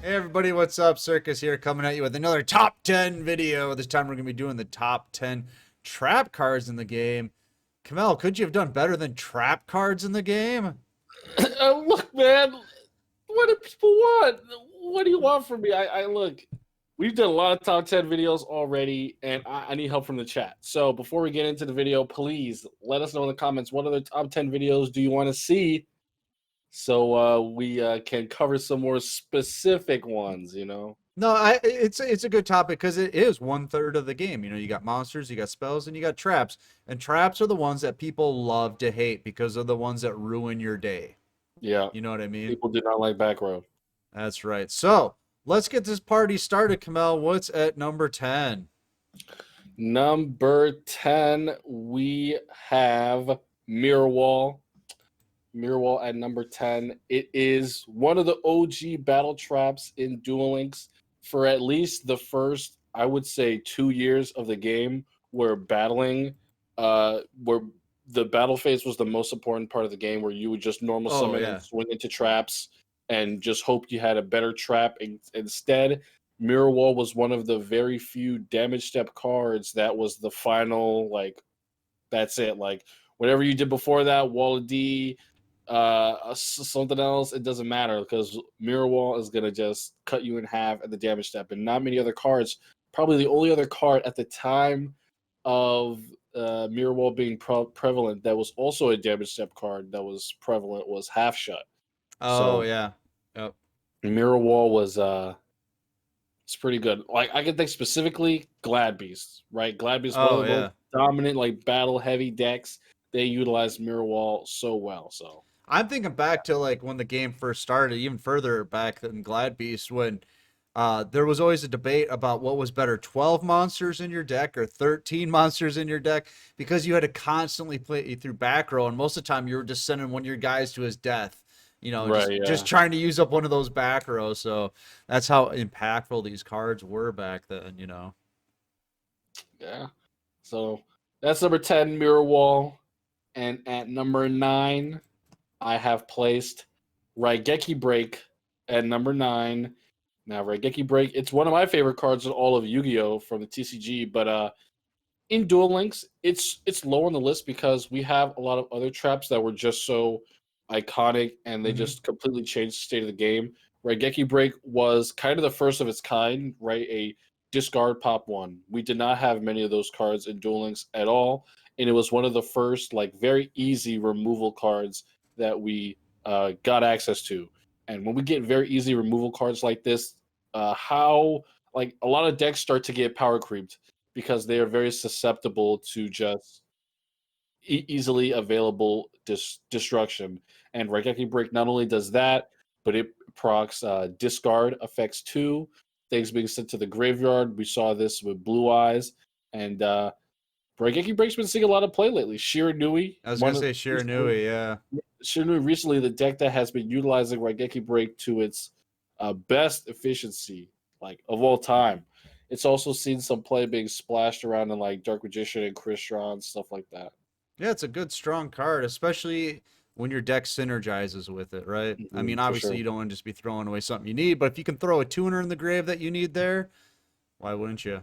Hey everybody, what's up? Circus here coming at you with another top 10 video. This time we're going to be doing the top 10 trap cards in the game. Kamel, could you have done better than trap cards in the game? Look, man, what do people want? What do you want from me? I look. We've done a lot of top 10 videos already, and I need help from the chat. So before we get into the video, please let us know in the comments what other top 10 videos do you want to see, so we can cover some more specific ones. No, it's a good topic because it is 1/3 of the game. You got monsters, you got spells, and you got traps. And traps are the ones that people love to hate because they're the ones that ruin your day. Yeah, You know what I mean? people do not like back row. That's right. So let's get this party started, Kamel. What's at number 10? Number 10, we have Mirror Wall. Mirror Wall at number 10. It is one of the OG battle traps in Duellinks for at least the first, I would say, 2 years of the game, where where the battle phase was the most important part of the game, where you would just normal Oh, summon and yeah. swing into traps and just hope you had a better trap. Instead, Mirror Wall was one of the very few damage step cards that was the final, that's it. Like, whatever you did before that, Wall of D, something else, it doesn't matter, because Mirror Wall is going to just cut you in half at the damage step. And not many other cards, probably the only other card at the time of Mirror Wall being prevalent that was also a damage step card that was prevalent was Half Shut. Oh, So yeah. Yep. Mirror Wall was it's pretty good. Like, I can think specifically Glad Beast, right? Glad Beast, one of Oh, the most yeah. dominant, like, battle heavy decks. They utilize Mirror Wall so well. So I'm thinking back to like when the game first started, even further back than Glad Beast, when there was always a debate about what was better, 12 monsters in your deck or 13 monsters in your deck, because you had to constantly play through back row, and most of the time you were just sending one of your guys to his death. right, Just yeah. trying to use up one of those back rows. So that's how impactful these cards were back then. Yeah. So that's number 10, Mirror Wall. And at number 9, I have placed Raigeki Break at number 9. Now, Raigeki Break, it's one of my favorite cards in all of Yu-Gi-Oh! From the TCG, but in Duel Links, it's low on the list because we have a lot of other traps that were just so iconic, and they Hmm. just completely changed the state of the game. Raigeki Break was kind of the first of its kind, right? A discard pop one. We did not have many of those cards in Duel Links at all, and it was one of the first, like, very easy removal cards that we got access to. And when we get very easy removal cards like this, how like a lot of decks start to get power creeped because they are very susceptible to just easily available destruction. And Raigeki Break not only does that, but it procs discard effects too. Things being sent to the graveyard. We saw this with Blue Eyes, and Raigeki Break's been seeing a lot of play lately. Shiranui, I was gonna one of say recently, Shiranui, yeah. Shiranui recently, the deck that has been utilizing Raigeki Break to its best efficiency, like, of all time. It's also seen some play being splashed around in, like, Dark Magician and Crystron, stuff like that. Yeah, it's a good strong card, especially when your deck synergizes with it, right? I mean, For obviously sure. you don't want to just be throwing away something you need, but if you can throw a tuner in the grave that you need there, why wouldn't you?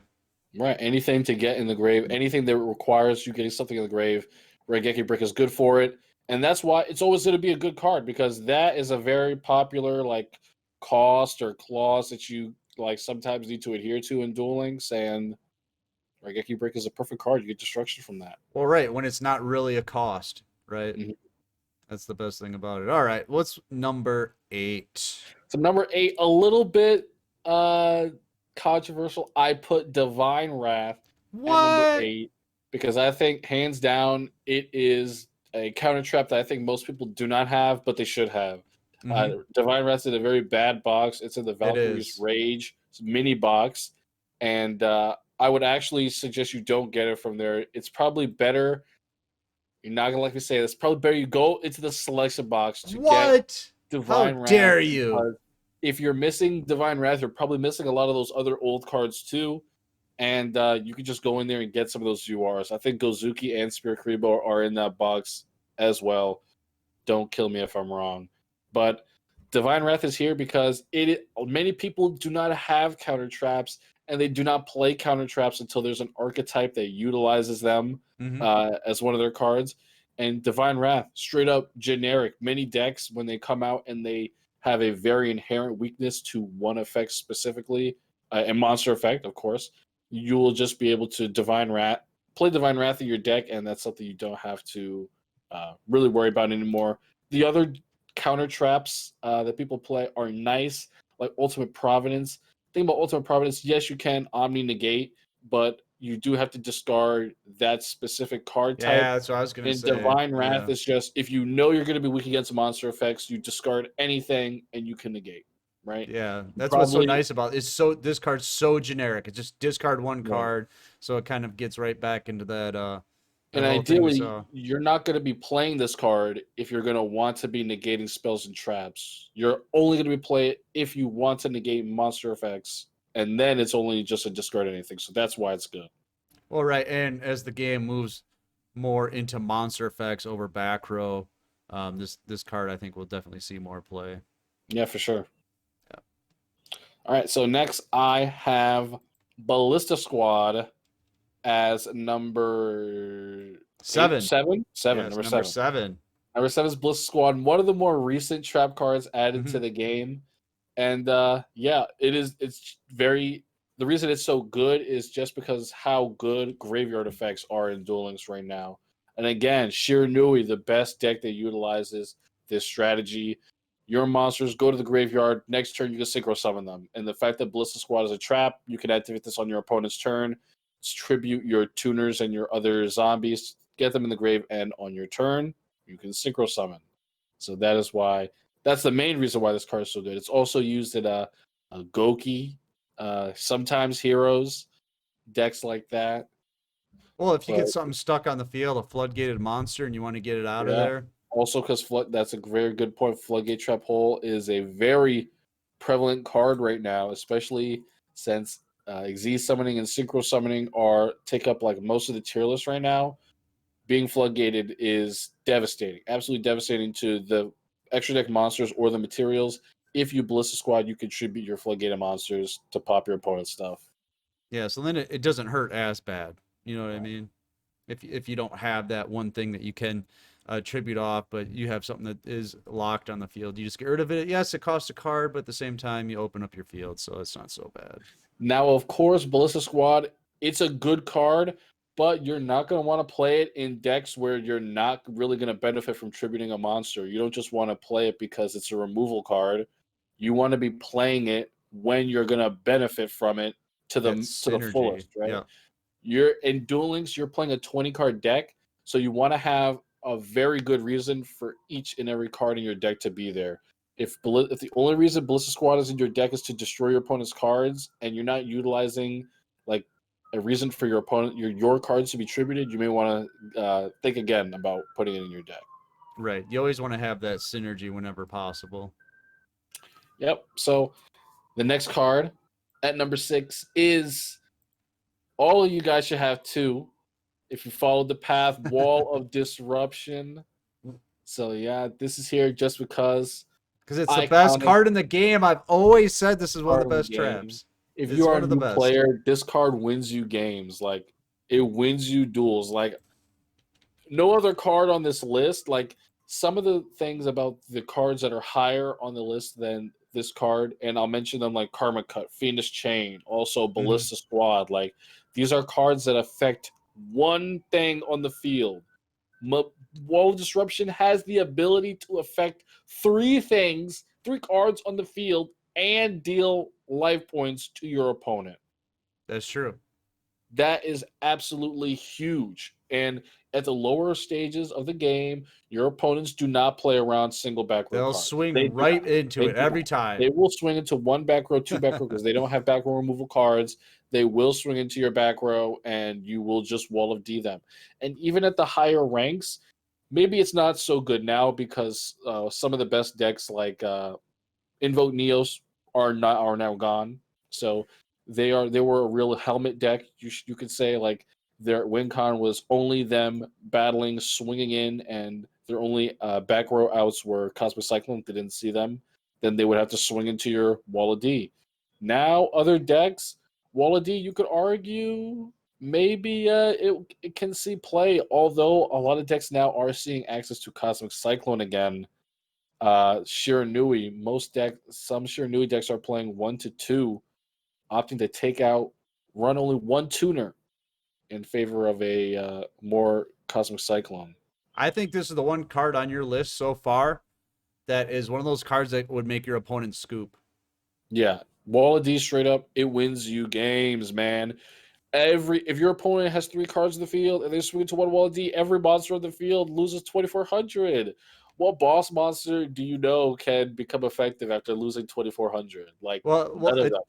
Right. Anything to get in the grave, anything that requires you getting something in the grave, Raigeki Brick is good for it. And that's why it's always going to be a good card, because that is a very popular, like, cost or clause that you, like, sometimes need to adhere to in Duel Links. And Raigeki Brick is a perfect card. You get destruction from that. Well, right, when it's not really a cost, right? Mhm. That's the best thing about it. All right, what's number 8? So number 8, a little bit uh controversial. I put Divine Wrath at number What? 8 because I think, hands down, it is a counter trap that I think most people do not have, but they should have. Mm-hmm. Divine Wrath's in a very bad box. It's in the It Valkyrie's is. Rage mini box, and I would actually suggest you don't get it from there. It's probably better. You're not gonna like me say this. Probably better you go into the selection box to get What? How Divine Wrath, dare you? because if you're missing Divine Wrath, you're probably missing a lot of those other old cards too. And you can just go in there and get some of those URs. I think Gozuki and Spirit Karibo are in that box as well. Don't kill me if I'm wrong. But Divine Wrath is here because many people do not have counter traps, and they do not play counter traps until there's an archetype that utilizes them Hmm. as one of their cards. And Divine Wrath, straight up generic. Many decks, when they come out and they have a very inherent weakness to one effect specifically, and monster effect, of course, you will just be able to play Divine Wrath in your deck, and that's something you don't have to really worry about anymore. The other counter traps that people play are nice, like Ultimate Providence. Think about Ultimate Providence. Yes, you can Omni Negate, but you do have to discard that specific card type. Yeah, that's what I was gonna And say. Divine Wrath Yeah. is just if you know you're going to be weak against monster effects, you discard anything and you can negate, right? Yeah, You that's what's so probably nice about it. This card's so generic. It's just discard one right. card, so it kind of gets right back into that And whole thing we ideally, saw. you're not going to be playing this card if you're going to want to be negating spells and traps. You're only going to be play it if you want to negate monster effects, and then it's only just a discard anything. So that's why it's good. Well, right, and as the game moves more into monster effects over back row, this card I think will definitely see more play. Yeah, for sure. Yeah. All right, so next I have Ballista Squad as number eight, Seven. seven, seven, Yes, number number seven. 7. Number seven is Bliss Squad, one of the more recent trap cards added to Hmm. the game. And yeah, it's very the reason it's so good is just because how good graveyard effects are in Duel Links right now. And again, Shir Nui, the best deck that utilizes this strategy. Your monsters go to the graveyard. Next turn, you can synchro summon them. And the fact that Ballista Squad is a trap, you can activate this on your opponent's turn, tribute your tuners and your other zombies, get them in the grave, and on your turn, you can synchro summon. So that's the main reason why this card is so good. It's also used in a Goki, sometimes heroes, decks like that. Well, if you But get something stuck on the field, a floodgated monster, and you want to get it out of yeah, there, also because that's a very good point. Floodgate Trap Hole is a very prevalent card right now, especially since Xyz summoning and Synchro summoning take up like most of the tier list right now. Being floodgated is devastating, absolutely devastating to the extra deck monsters or the materials. If you Ballista Squad, you contribute your floodgated monsters to pop your opponent's stuff. yeah. So then it doesn't hurt as bad. You know what I mean? If you don't have that one thing that you can tribute off, but you have something that is locked on the field, you just get rid of it. Yes, it costs a card, but at the same time, you open up your field, so it's not so bad. Now, of course, Ballista Squad, it's a good card, but you're not going to want to play it in decks where you're not really going to benefit from tributing a monster. You don't just want to play it because it's a removal card. You want to be playing it when you're going to benefit from it to That the synergy, fullest, right? yeah, You're in Duel Links, you're playing a 20 card deck, so you want to have a very good reason for each and every card in your deck to be there. If the only reason Ballista Squad is in your deck is to destroy your opponent's cards, and you're not utilizing like a reason for your cards to be tributed, you may want to think again about putting it in your deck. right. You always want to have that synergy whenever possible. Yep. So the next card at number 6 is all of you guys should have two if you followed the path Wall of Disruption. So yeah, this is here just because Because it's the best iconic card in the game. I've always said this is one of card the of the best game. traps. If you It's are one a of the new best. player, this card wins you games. Like it wins you duels. Like no other card on this list. Like some of the things about the cards that are higher on the list than this card, and I'll mention them like Karma Cut, Fiendish Chain, also Hmm. Ballista Squad. Like these are cards that affect one thing on the field. Wall Disruption has the ability to affect three cards on the field, and deal life points to your opponent. That's true. That is absolutely huge. And at the lower stages of the game, your opponents do not play around single back row They'll cards. They swing do not. right into They it do every not. They time. will swing into one back row, two back row because they don't have back row removal cards. They will swing into your back row and you will just wall of D them. And even at the higher ranks, maybe it's not so good now because some of the best decks like Invoke Neos are now gone. So they were a real helmet deck. You could say like their WinCon was only them battling, swinging in, and their only back row outs were Cosmic Cyclone. They didn't see them. then they would have to swing into your Wall of D. Now, other decks, Wall of D, you could argue maybe it can see play, although a lot of decks now are seeing access to Cosmic Cyclone again. Shiranui, some Shiranui decks are playing 1-2, opting to take out, run only one tuner in favor of a more Cosmic Cyclone. I think this is the one card on your list so far that is one of those cards that would make your opponent scoop. Yeah, Wall of D straight up, it wins you games, man. If your opponent has 3 cards in the field and they swing to one Wall of D, every monster on the field loses 2,400. What boss monster do you know can become effective after losing 2,400? Like none of them.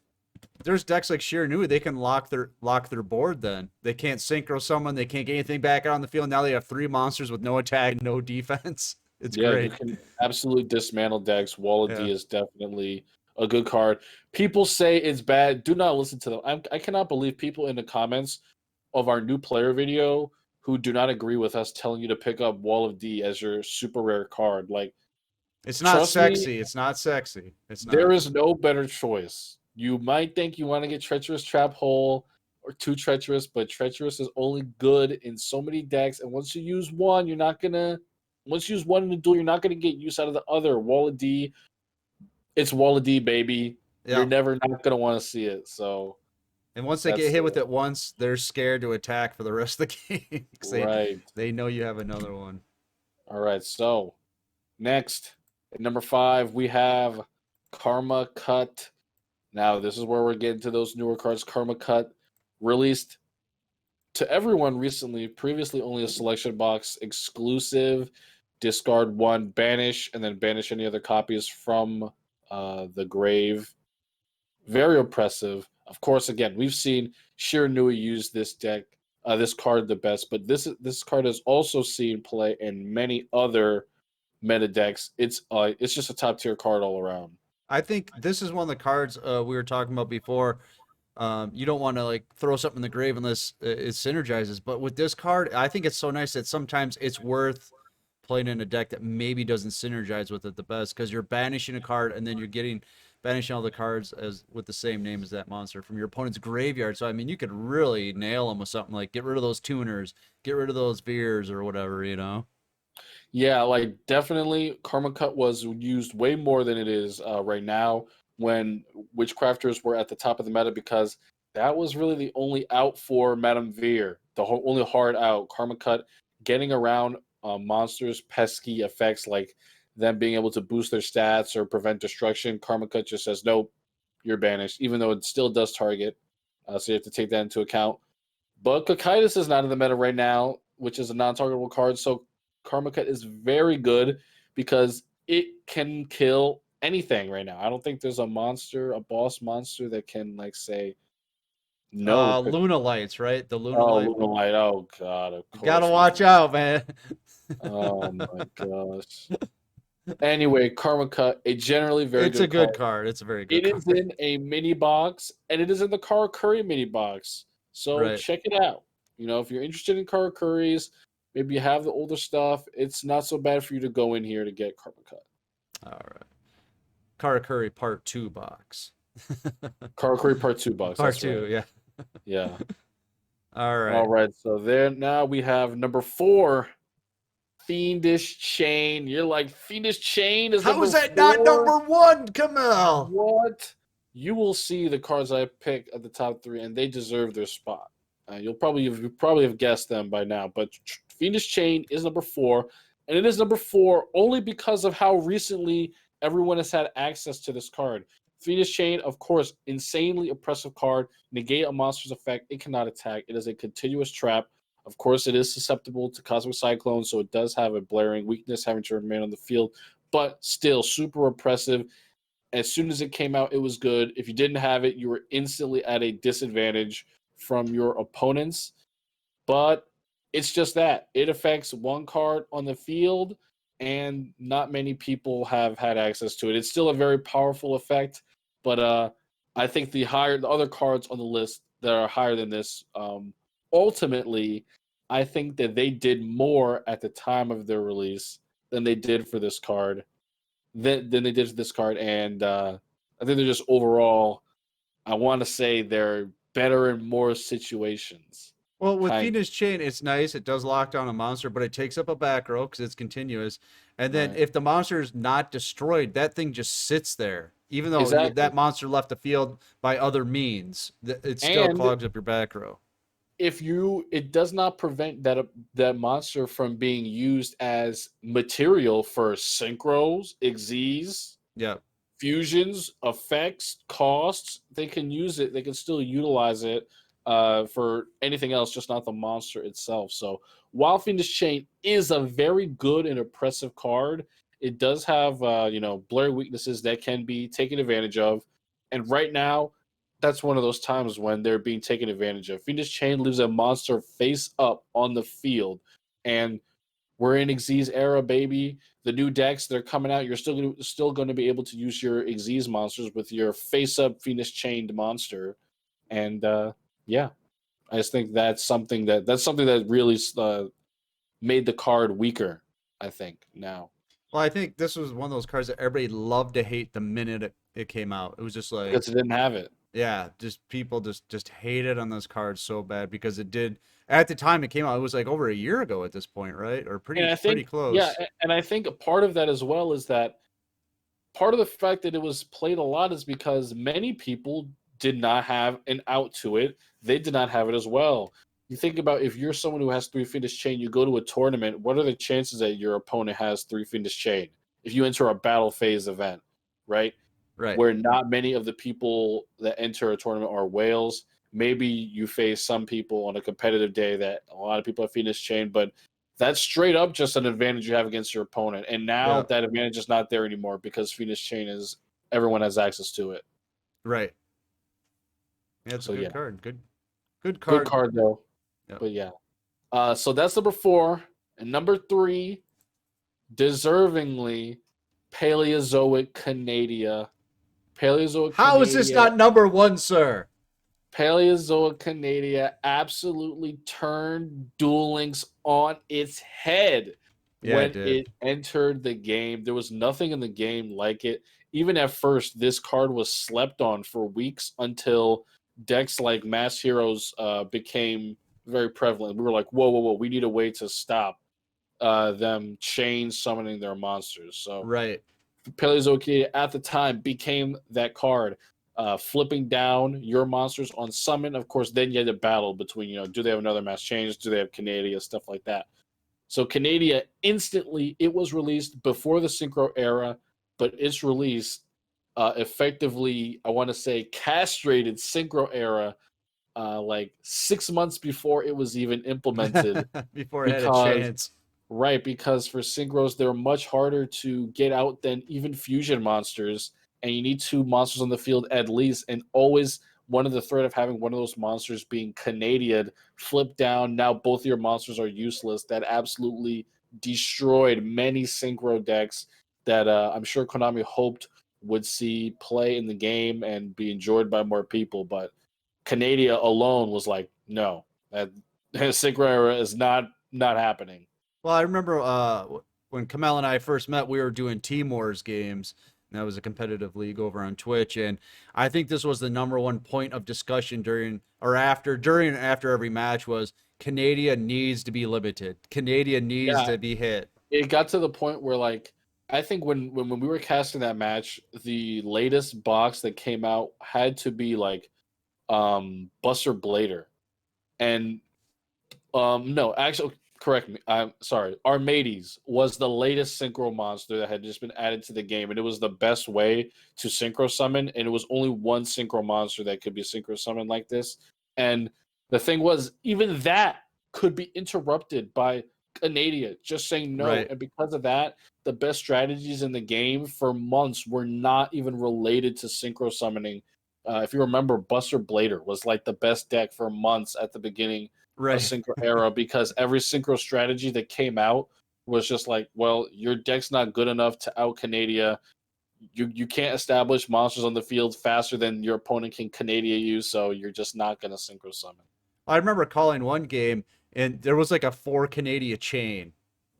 There's decks like Shiranui, they can lock their board. Then they can't synchro someone, they can't get anything back out on the field. Now they have 3 monsters with no attack, no defense. It's Yeah, you great. can absolutely dismantle decks. Wall of Yeah. D is definitely a good card. People say it's bad. Do not listen to them. I cannot believe people in the comments of our new player video who do not agree with us telling you to pick up Wall of D as your super rare card. Like, It's not trust me, sexy. It's not sexy. It's there not. is no better choice. You might think you want to get Treacherous Trap Hole or 2 Treacherous, but Treacherous is only good in so many decks, and once you use one, once you use one in the duel, you're not gonna get use out of the other. Wall of D, it's Wall of D, baby. You're Yeah. never not gonna want to see it. So And once they get that's hit with it once, they're scared to attack for the rest of the game because right. they know you have another one. All right. So next, at number 5, we have Karma Cut. Now, this is where we're getting to those newer cards. Karma Cut, released to everyone recently, previously only a selection box exclusive. Discard 1, banish, and then banish any other copies from the grave. Very oppressive. Of course, again, we've seen Shiranui use this card the best, but this card has also seen play in many other meta decks. It's just a top tier card all around. I think this is one of the cards we were talking about before. You don't want to like throw something in the grave unless it synergizes. But with this card, I think it's so nice that sometimes it's worth playing in a deck that maybe doesn't synergize with it the best because you're banishing a card and then you're getting banishing all the cards as with the same name as that monster from your opponent's graveyard. So I mean, you could really nail them with something like get rid of those tuners, get rid of those veers or whatever, you know. Yeah, like definitely Karma Cut was used way more than it is right now when Witchcrafters were at the top of the meta because that was really the only out for Madame Veer, only hard out. Karma Cut getting around monsters' pesky effects like them being able to boost their stats or prevent destruction. Karma Cut just says, nope, you're banished, even though it still does target. So you have to take that into account. But Cocytus is not in the meta right now, which is a non-targetable card. So Karma Cut is very good because it can kill anything right now. I don't think there's a boss monster that can like say no. Luna Lights, right? The Luna Oh, Light. Lunalight. Oh God, of You gotta course. watch out, man. Oh my gosh. Anyway, Karma Cut, a generally very It's a good card. good card. It's a very good It is card. in a mini box, and it is in the Karakuri mini box. So Right. check it out. You know, if you're interested in Karakuris, maybe you have the older stuff, it's not so bad for you to go in here to get Karma Cut. All right. Karakuri Part 2 box. Karakuri Part 2 box. Part That's 2, right. yeah. Yeah. All right. All right. So there now we have number 4, Fiendish Chain. You're like, Fiendish Chain is How number is that 4? not number 1, Kamel? What? You will see the cards I pick at the top 3, and they deserve their spot. You probably have guessed them by now, but Fiendish Chain is number 4, and it is number 4 only because of how recently everyone has had access to this card. Fiendish Chain, of course, insanely oppressive card. Negate a monster's effect. It cannot attack. It is a continuous trap. Of course, it is susceptible to Cosmic Cyclone, so it does have a blaring weakness having to remain on the field, but still super oppressive. As soon as it came out, it was good. If you didn't have it, you were instantly at a disadvantage from your opponents. But it's just that. It affects one card on the field, and not many people have had access to it. It's still a very powerful effect, but I think the other cards on the list that are higher than this, ultimately, I think that they did more at the time of their release than they did for this card. than they did to this card, and I think they're just overall. I want to say they're better in more situations. Well, with Kind Fiendish Chain, it's nice. It does lock down a monster, but it takes up a back row because it's continuous. And then right. if the monster is not destroyed, that thing just sits there. Even though Exactly. that monster left the field by other means, it still And clogs up your back row. if you, it does not prevent that monster from being used as material for synchros, exes, Yeah, fusions, effects, costs. They can use it. They can still utilize it for anything else, just not the monster itself. So while Fiendish Chain is a very good and impressive card, it does have blurry weaknesses that can be taken advantage of. And right now, that's one of those times when they're being taken advantage of. Fiendish Chain leaves a monster face up on the field, and we're in Xyz era, baby. The new decks that are coming out, you're still going to be able to use your Xyz monsters with your face up Fiendish Chained monster, and yeah, I just think that's something that really made the card weaker. I think now. well, I think this was one of those cards that everybody loved to hate the minute it came out. It was just like, Because it didn't have it. yeah, just people just hated on this card so bad because it did at the time it came out. It was like over a year ago at this point, right? Or And I pretty think, yeah, close. and I think a part of that as well is that part of the fact that it was played a lot is because many people did not have an out to it. They did not have it as well. You think about if you're someone who has three Fiendish Chain, you go to a tournament, what are the chances that your opponent has three Fiendish Chain? If you enter a battle phase event, right? Right. Where not many of the people that enter a tournament are whales. Maybe you face some people on a competitive day that a lot of people have Fiendish Chain, but that's straight up just an advantage you have against your opponent. And now Yeah. that advantage is not there anymore because Fiendish Chain is everyone has access to it. Right. Yeah, it's a So good yeah, card. Good good card. card though. Yeah. But yeah, so that's number 4, and number 3, deservingly, Paleozoic Canadia. Paleozoic How is this Canadia not number one, sir? Paleozoic Canadia absolutely turned Duel Links on its head Yeah, it when did. it entered the game. There was nothing in the game like it. Even at first, this card was slept on for weeks until decks like Mass Heroes became very prevalent. We were like, whoa, whoa, whoa, we need a way to stop them chain summoning their monsters. So Right. Paleozoic at the time became that card, flipping down your monsters on summon. Of course, then you had a battle between, do they have another mass change? Do they have Canadia? Stuff like that. So Canadia instantly, it was released before the Synchro era, but its release effectively, I want to say, castrated Synchro era like 6 months before it was even implemented Before it had a because chance. right, because for synchros, they're much harder to get out than even fusion monsters, and you need two monsters on the field at least, and always one of the threat of having one of those monsters being Canadian, flipped down. Now both of your monsters are useless. That absolutely destroyed many synchro decks that I'm sure Konami hoped would see play in the game and be enjoyed by more people. But Canadia alone was like, no, that synchro era is not happening. Well, I remember when Kamel and I first met, we were doing Team Wars games. And that was a competitive league over on Twitch, and I think this was the number one point of discussion during and after every match was Canada needs to be limited. Canada needs Yeah, to be hit. it got to the point where like I think when we were casting that match, the latest box that came out had to be like Buster Blader. And no, actually correct me. I'm sorry. Armades was the latest synchro monster that had just been added to the game, and it was the best way to synchro summon, and it was only one synchro monster that could be synchro summoned like this. And the thing was, even that could be interrupted by Canadia just saying no. Right. And because of that, the best strategies in the game for months were not even related to synchro summoning. If you remember, Buster Blader was like the best deck for months at the beginning of Right. synchro era because every synchro strategy that came out was just like, well, your deck's not good enough to out Canadia. You can't establish monsters on the field faster than your opponent can Canadia you, so you're just not gonna synchro summon. I remember calling one game and there was like a 4 Canada chain.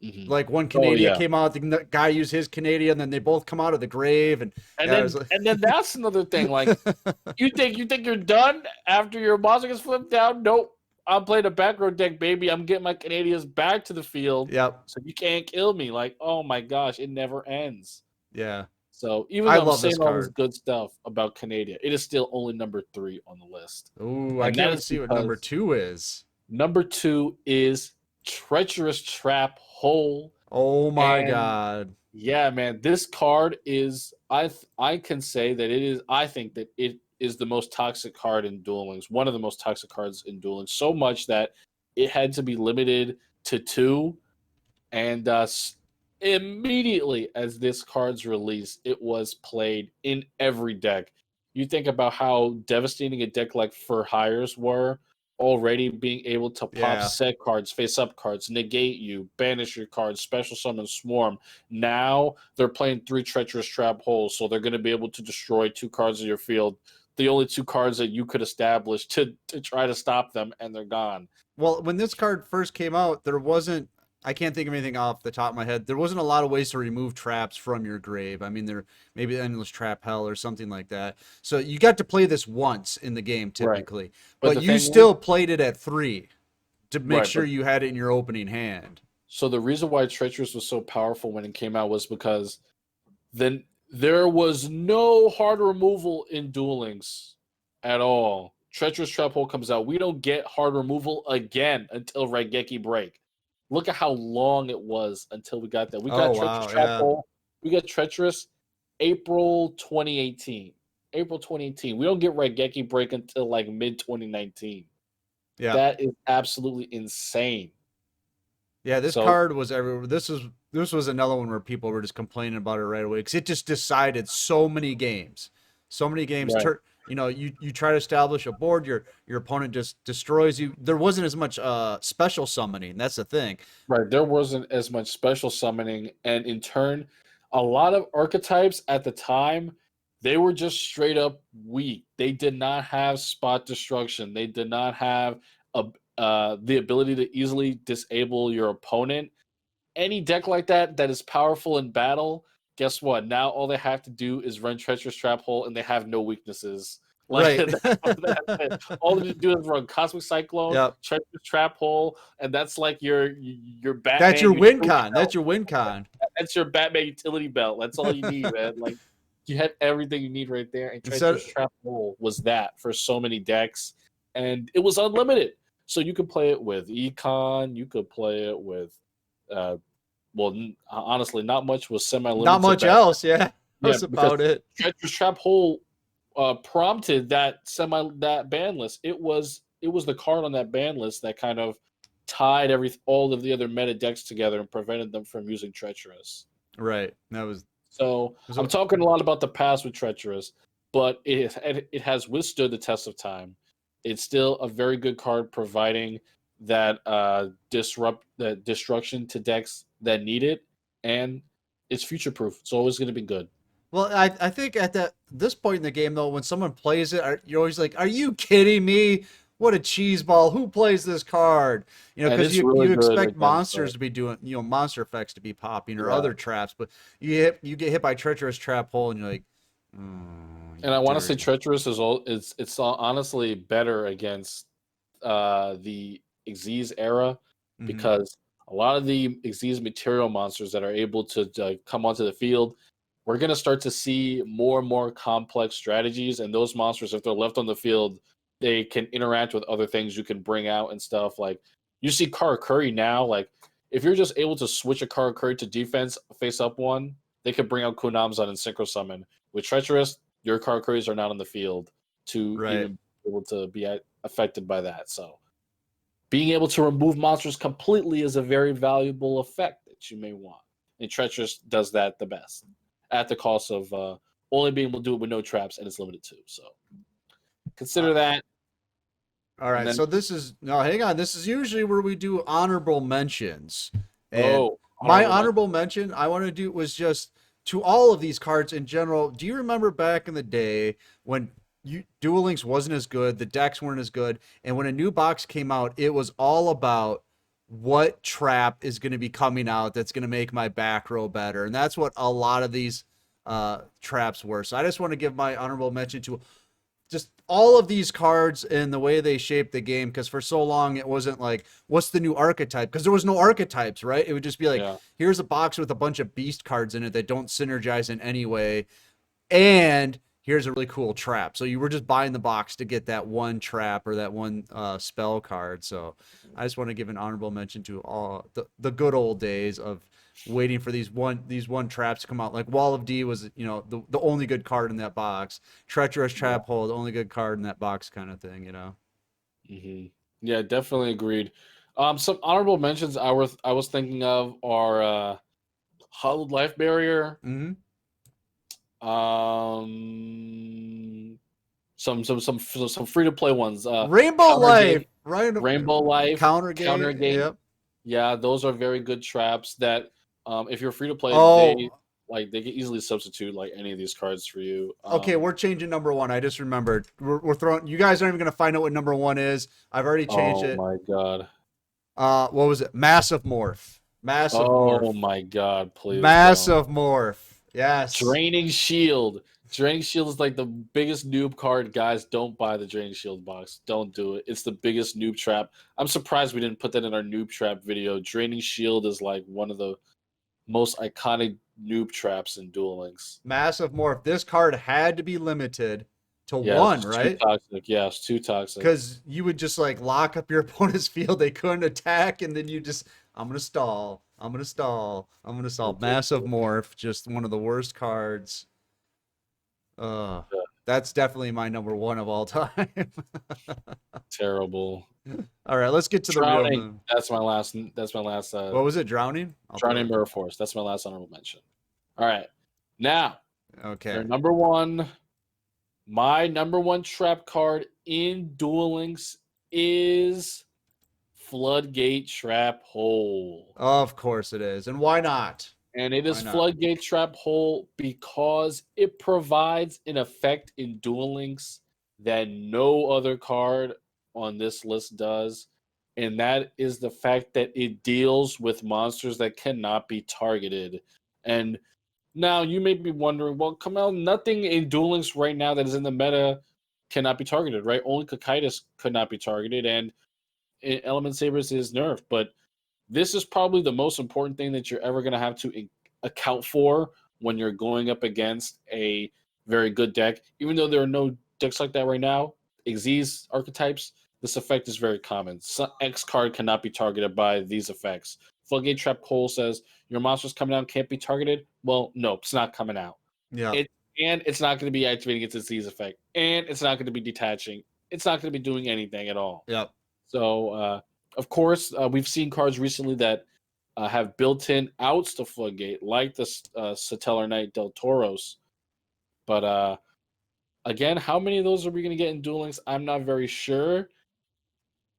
Hmm. Like one Oh Canadian yeah. came out, the guy used his Canadian, then they both come out of the grave, and And yeah, it was then that's another thing. Like like, you think you're done after your monster gets flipped down? Nope. I'm playing a back row deck, baby. I'm getting my Canadians back to the field, yep, so you can't kill me. Like, oh my gosh, it never ends. yeah, So even I though I'm love this saying all this card. good stuff about Canada, it is still only number 3 on the list, Ooh, I and can't that wait to is see what number because 2 is. number 2 is treacherous trap hole. Oh my And god. yeah, man, this card is I can say that it is I think that it is the most toxic card in Duel Links, one of the most toxic cards in Duel Links, so much that it had to be limited to 2, and immediately as this card's release, it was played in every deck. You think about how devastating a deck like For Hires were, already being able to pop Yeah. set cards, face up cards, negate you, banish your cards, special summon Swarm. Now they're playing 3 Treacherous Trap Holes, so they're going to be able to destroy 2 cards of your field, the only 2 cards that you could establish to try to stop them, and they're gone. Well, when this card first came out, there wasn't, I can't think of anything off the top of my head. There wasn't a lot of ways to remove traps from your grave. I mean, there maybe endless trap hell or something like that. So you got to play this once in the game Right. typically, But but the you thing is, still played it at 3 to make right, sure but you had it in your opening hand. so the reason why Treacherous was so powerful when it came out was because then there was no hard removal in Duel Links at all. Treacherous Trap Hole comes out. We don't get hard removal again until Raigeki Break. Look at how long it was until we got that. We Oh got Treacherous wow, Trap yeah. Hole. We got Treacherous April 2018. April 2018. We don't get Raigeki Break until like mid 2019. Yeah. That is absolutely insane. Yeah, this So card was everywhere. This was another one where people were just complaining about it right away because it just decided so many games, so many games. right. You try to establish a board, your opponent just destroys you. There wasn't as much special summoning. That's the thing. Right, there wasn't as much special summoning, and in turn, a lot of archetypes at the time, they were just straight up weak. They did not have spot destruction. They did not have the ability to easily disable your opponent. Any deck like that that is powerful in battle, guess what? Now all they have to do is run Treacherous Trap Hole, and they have no weaknesses. Like Right. that's it. All they do is run Cosmic Cyclone, Yep. Treacherous Trap Hole, and that's like your That's Batman your win utility con. That's belt. your win con. That's your Batman utility belt. That's all you need, man. Like you had everything you need right there, and Instead, Treacherous Trap Hole was that for so many decks, and it was unlimited. So you could play it with Econ, you could play it with uh, well, honestly, not much was not semi-limited to much bad. else. Yeah, Yeah, that's because about it. Treacherous Trap Hole prompted that ban list. It was the card on that ban list that kind of tied all of the other meta decks together and prevented them from using Treacherous. Right. That So was I'm talking a lot about the past with Treacherous, but it has withstood the test of time. It's still a very good card, providing that destruction to decks that need it, and it's future proof. It's always going to be good. well. I think at this point in the game though, when someone plays it, you're always like, "Are you kidding me? What a cheese ball! Who plays this card?" And Because it's you really you good expect against monsters to be doing, monster effects to be popping or yeah. other traps, but you get hit by treacherous trap hole, and you're like, "Mm, And I want to say dirty." Treacherous it's honestly better against the Xyz era, Hmm. because a lot of the Xyz material monsters that are able to come onto the field, we're going to start to see more and more complex strategies. And those monsters, if they're left on the field, they can interact with other things you can bring out and stuff. Like you see Karakuri now, like if you're just able to switch a Karakuri to defense, face up one, they could bring out Kunamzan and Synchro Summon. With Treacherous, your Karakuris are not on the field to Right. even be able to be affected by that. So being able to remove monsters completely is a very valuable effect that you may want. And Treacherous does that the best at the cost of only being able to do it with no traps, and it's limited to. So Uh, consider that. all And right. then, So this is no, hang on. This is usually where we do honorable mentions, and oh, my honorable mention. honorable mention I want to do was just to all of these cards in general. Do you remember back in the day when Duel Links wasn't as good, the decks weren't as good, and when a new box came out, it was all about what trap is going to be coming out that's going to make my back row better. And that's what a lot of these traps were. So I just want to give my honorable mention to just all of these cards and the way they shaped the game, because for so long it wasn't like what's the new archetype, because there was no archetypes, right? It would just be like, Yeah. here's a box with a bunch of beast cards in it that don't synergize in any way, and here's a really cool trap. So you were just buying the box to get that one trap or that one spell card. So I just want to give an honorable mention to all the good old days of waiting for these one traps to come out. Like Wall of D was, the only good card in that box. Treacherous Yeah. Trap Hole, the only good card in that box, kind of thing. Hmm. Yeah, definitely agreed. Some honorable mentions I was thinking of are Hollowed Life Barrier. Mm-hmm. Some free to play ones. Rainbow Counter Life, Gate, right? Rainbow Life, Counter Counter Gate. Gate. Yep. Yeah, those are very good traps that if you're free to play, Oh, they can easily substitute like any of these cards for you. okay, we're changing number one. I just remembered. We're throwing. You guys aren't even gonna find out what number one is. I've already changed Oh it. my god. What was it? Massive Morph. Massive Oh Morph. my god, please don't. Massive Morph. Yes. Draining Shield. Draining Shield is like the biggest noob card. Guys, don't buy the Draining Shield box. Don't do it. It's the biggest noob trap. I'm surprised we didn't put that in our noob trap video. Draining Shield is like one of the most iconic noob traps in Duel Links. Massive Morph. This card had to be limited to Yeah, one, it's too right? toxic. Yeah, it's too toxic. Because you would just like lock up your opponent's field. They couldn't attack, and then you just, I'm gonna stall. I'm gonna stall. I'm gonna stall. Massive Morph. Just one of the worst cards. Uh, Yeah, that's definitely my number one of all time. terrible. All right, let's get to the real. Drowning. That's my last. What was it? Drowning? I'll throw Drowning it. Mirror Force. That's my last honorable mention. All right, now Okay. their number one. My number one trap card in Duel Links is Floodgate Trap Hole. Of course it is. And why not? And it Why is not? Floodgate Trap Hole because it provides an effect in Duel Links that no other card on this list does. And that is the fact that it deals with monsters that cannot be targeted. And now you may be wondering, well, Kamel, nothing in Duel Links right now that is in the meta cannot be targeted, right? Only Cocytus could not be targeted, and Element Sabers is nerfed. But this is probably the most important thing that you're ever going to have to account for when you're going up against a very good deck. Even though there are no decks like that right now, Xyz archetypes, this effect is very common. X card cannot be targeted by these effects. Floodgate Trap Hole says your monsters coming out can't be targeted. Well, no, it's not coming out. Yeah. And it's not going to be activating its disease effect. And it's not going to be detaching. It's not going to be doing anything at all. Yep. So, of course, we've seen cards recently that have built-in outs to Floodgate, like the Satellar Knight Del Toros. But again, how many of those are we going to get in Duel Links? I'm not very sure.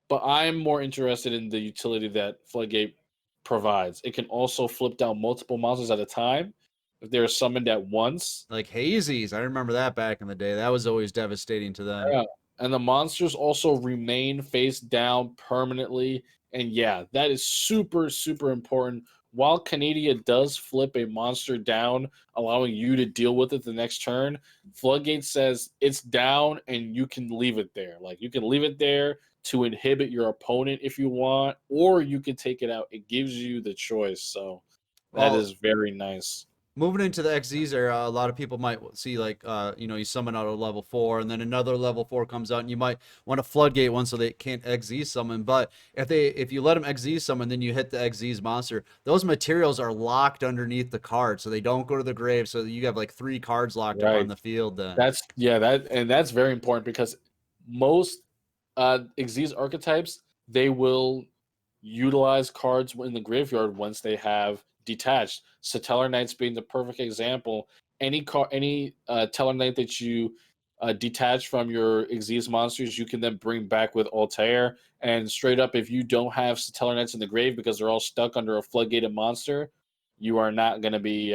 But I'm more interested in the utility that Floodgate provides. It can also flip down multiple monsters at a time if they're summoned at once. Like Hazies. I remember that back in the day. That was always devastating to them. Yeah. And the monsters also remain face down permanently. And yeah, that is super, super important. While Canadia does flip a monster down, allowing you to deal with it the next turn, Floodgate says it's down and you can leave it there. Like you can leave it there to inhibit your opponent if you want, or you can take it out. It gives you the choice. So that Well, is very nice. moving into the XZs era, a lot of people might see like you summon out a level 4, and then another level 4 comes out, and you might want to floodgate one so they can't XZ summon. But if you let them XZ summon, then you hit the XZ's monster. Those materials are locked underneath the card, so they don't go to the grave. So you have like 3 cards locked up on Right. the field. Then That's very important because most Xyz archetypes, they will utilize cards in the graveyard once they have detached. Satellar Knights being the perfect example. Any Teller Knight that you detach from your Xyz monsters, you can then bring back with Altair. And straight up, if you don't have Satellar Knights in the grave because they're all stuck under a floodgated monster, you are not going to be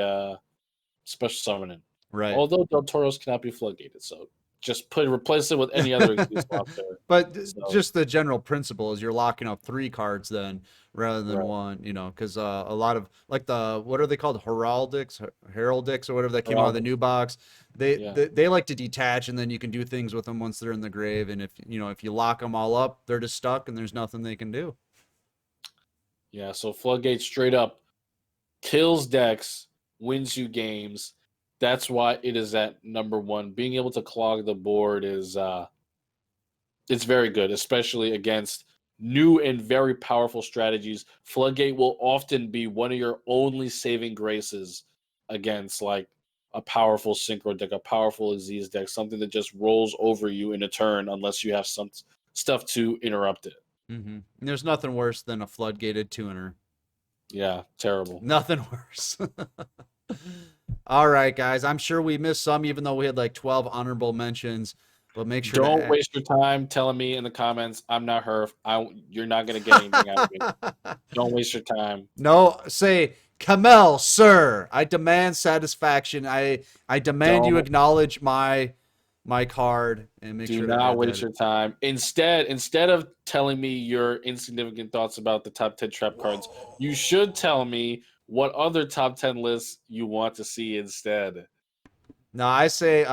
special summoning. right. Although Del Toros cannot be floodgated, so just replace it with any other Exeus monster. But So, just the general principle is you're locking up 3 cards then rather than right. one, because a lot of like what are they called, heraldics or whatever that came out of the new box. Yeah. They like to detach, and then you can do things with them once they're in the grave. And if you lock them all up, they're just stuck, and there's nothing they can do. Yeah. So floodgate straight up kills decks, wins you games. That's why it is at number 1. Being able to clog the board is it's very good, especially against new and very powerful strategies. Floodgate will often be one of your only saving graces against like a powerful synchro deck, a powerful Aziz deck, something that just rolls over you in a turn unless you have some stuff to interrupt it. Mm-hmm. There's nothing worse than a floodgated tuner. Yeah, terrible. Nothing worse. All right, guys. I'm sure we missed some, even though we had like 12 honorable mentions. But make sure Don't waste your time telling me in the comments I'm not her. You're not gonna get anything out of me. Don't waste your time. No, say, Kamel, sir, I demand satisfaction. I demand you Don't acknowledge my card and make do sure to not add waste that. your time. Instead of telling me your insignificant thoughts about the top 10 trap cards, you should tell me what other top 10 lists you want to see instead. No, I say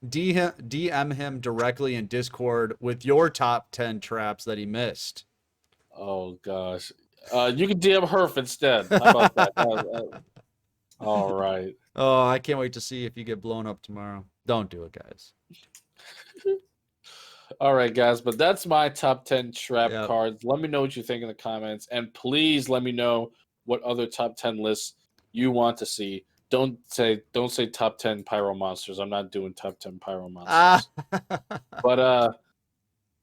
DM him directly in Discord with your top 10 traps that he missed. Oh gosh. You can DM Herf instead. How about that? All right. Oh, I can't wait to see if you get blown up tomorrow. Don't do it, guys. All right, guys, but that's my top 10 trap Yep. cards. Let me know what you think in the comments, and please let me know what other top 10 lists you want to see. Don't say top 10 pyro monsters. I'm not doing top 10 pyro Ah. monsters. But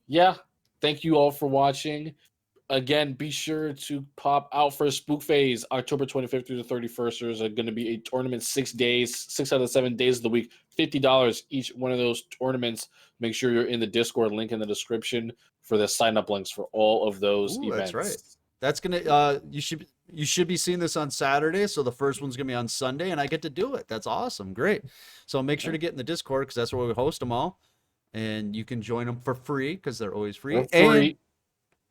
yeah, thank you all for watching. Again, be sure to pop out for a Spook Phase, October 25th through the 31st. There's going to be a tournament 6 days, 6 out of the 7 days of the week, $50 each one of those tournaments. Make sure you're in the Discord link in the description for the sign-up links for all of those Ooh, events. that's right. That's gonna you should be seeing this on Saturday, so the first one's gonna be on Sunday, and I get to do it. That's awesome, great. So make sure to get in the Discord because that's where we host them all, and you can join them for free because they're always free. For free.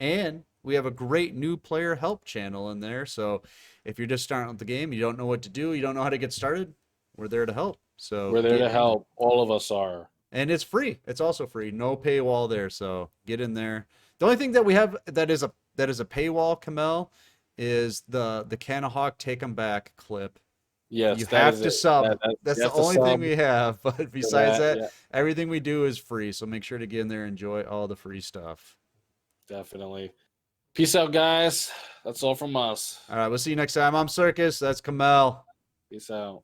And we have a great new player help channel in there. So if you're just starting with the game, you don't know what to do, you don't know how to get started, we're there to help. So We're there get to in help. All of us are. and it's free. It's also free. No paywall there. So get in there. The only thing that we have that is a paywall, Kamel, is the Canahawk Take 'em Back clip. Yes, You that have is to it. sub. That's the only thing we have. But for besides that, yeah, everything we do is free. So make sure to get in there and enjoy all the free stuff. definitely. Peace out, guys. That's all from us. All right, we'll see you next time. I'm Circus. That's Kamel. Peace out.